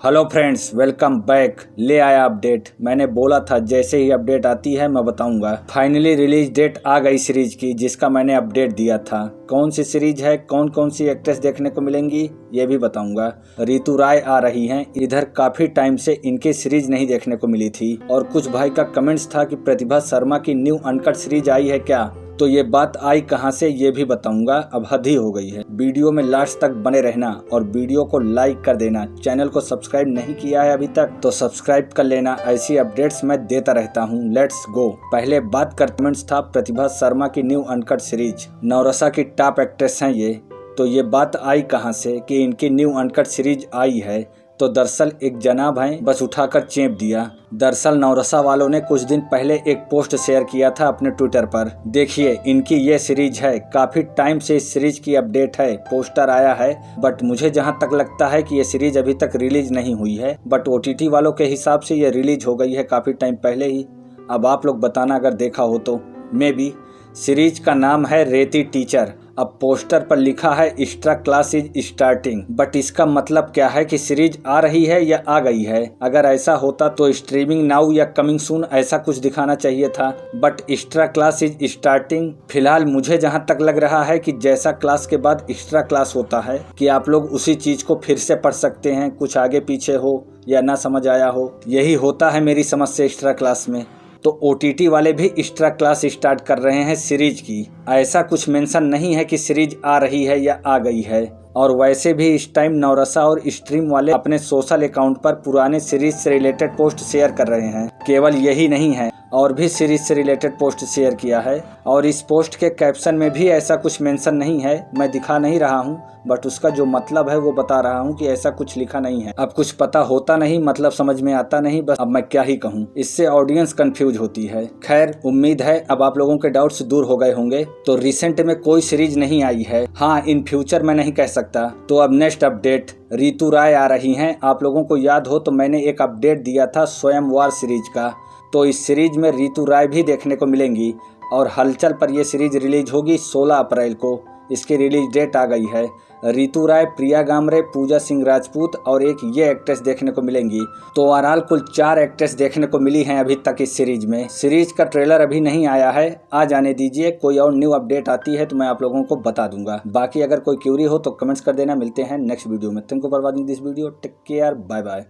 Hello friends, welcome back. ले आया update. मैंने बोला था जैसे ही अपडेट आती है मैं बताऊंगा। फाइनली रिलीज डेट आ गई सीरीज की, जिसका मैंने अपडेट दिया था। कौन सी सीरीज है, कौन कौन सी एक्ट्रेस देखने को मिलेंगी, ये भी बताऊंगा। ऋतु राय आ रही हैं। इधर काफी टाइम से इनकी सीरीज नहीं देखने को मिली थी और कुछ भाई का कमेंट्स था कि प्रतिभा शर्मा की न्यू अनकट सीरीज आई है क्या। तो ये बात आई कहां से, ये भी बताऊंगा। अब हद ही हो गई है। वीडियो में लास्ट तक बने रहना और वीडियो को लाइक कर देना। चैनल को सब्सक्राइब नहीं किया है अभी तक तो सब्सक्राइब कर लेना। ऐसी अपडेट्स मैं देता रहता हूँ। Let's go. पहले बात कर कमेंट्स था प्रतिभा शर्मा की न्यू अनकट सीरीज। नवरसा की टॉप एक्ट्रेस हैं ये। तो ये बात आई कहां से कि इनकी न्यू अनकट सीरीज आई है। तो दरअसल एक जनाब हैं, बस उठाकर चेप दिया। दरअसल नवरसा वालों ने कुछ दिन पहले एक पोस्ट शेयर किया था अपने ट्विटर पर। देखिए, इनकी ये सीरीज है। काफी टाइम से इस सीरीज की अपडेट है, पोस्टर आया है, बट मुझे जहां तक लगता है कि ये सीरीज अभी तक रिलीज नहीं हुई है। बट OTT वालों के हिसाब से ये रिलीज हो गई है काफी टाइम पहले ही। अब आप लोग बताना अगर देखा हो तो। May be. सीरीज का नाम है रेती टीचर। अब पोस्टर पर लिखा है extra class is starting, but इसका मतलब क्या है कि सीरीज आ रही है या आ गई है। अगर ऐसा होता तो स्ट्रीमिंग नाउ या कमिंग सून ऐसा कुछ दिखाना चाहिए था, but extra class is starting. फिलहाल मुझे जहां तक लग रहा है कि जैसा क्लास के बाद एक्स्ट्रा क्लास होता है कि आप लोग उसी चीज को फिर से पढ़ सकते हैं, कुछ आगे पीछे हो या ना समझ आया हो। यही होता है मेरी समझ से एक्स्ट्रा क्लास में। तो OTT वाले भी एक्स्ट्रा क्लास स्टार्ट कर रहे हैं सीरीज की। ऐसा कुछ मेंशन नहीं है कि सीरीज आ रही है या आ गई है। और वैसे भी इस टाइम नवरसा और स्ट्रीम वाले अपने सोशल अकाउंट पर पुराने सीरीज से रिलेटेड पोस्ट शेयर कर रहे हैं। केवल यही नहीं है, और भी सीरीज से रिलेटेड पोस्ट शेयर किया है। और इस पोस्ट के कैप्शन में भी ऐसा कुछ मेंशन नहीं है। मैं दिखा नहीं रहा हूँ, बट उसका जो मतलब है वो बता रहा हूँ कि ऐसा कुछ लिखा नहीं है। अब कुछ पता होता नहीं, मतलब समझ में आता नहीं, बस अब मैं क्या ही कहूँ। इससे ऑडियंस कंफ्यूज होती है। खैर, उम्मीद है अब आप लोगों के डाउट्स दूर हो गए होंगे। तो रिसेंट में कोई सीरीज नहीं आई है। हाँ, इन फ्यूचर में नहीं कह सकता। तो अब नेक्स्ट अपडेट, ऋतु राय आ रही हैं। आप लोगों को याद हो तो मैंने एक अपडेट दिया था स्वयंवर सीरीज का। तो इस सीरीज में ऋतु राय भी देखने को मिलेंगी और हलचल पर यह सीरीज रिलीज होगी 16 अप्रैल को। इसकी रिलीज डेट आ गई है। ऋतु राय, प्रिया गामरे, पूजा सिंह राजपूत और एक ये एक्ट्रेस देखने को मिलेंगी। तो ओवरऑल कुल 4 एक्ट्रेस देखने को मिली हैं अभी तक इस सीरीज में। सीरीज का ट्रेलर अभी नहीं आया है, आ जाने दीजिए। कोई और न्यू अपडेट आती है तो मैं आप लोगों को बता दूंगा। बाकी अगर कोई क्यूरी हो तो कमेंट्स कर देना। मिलते हैं नेक्स्ट वीडियो में। Thank you for watching this video. Take care, bye bye.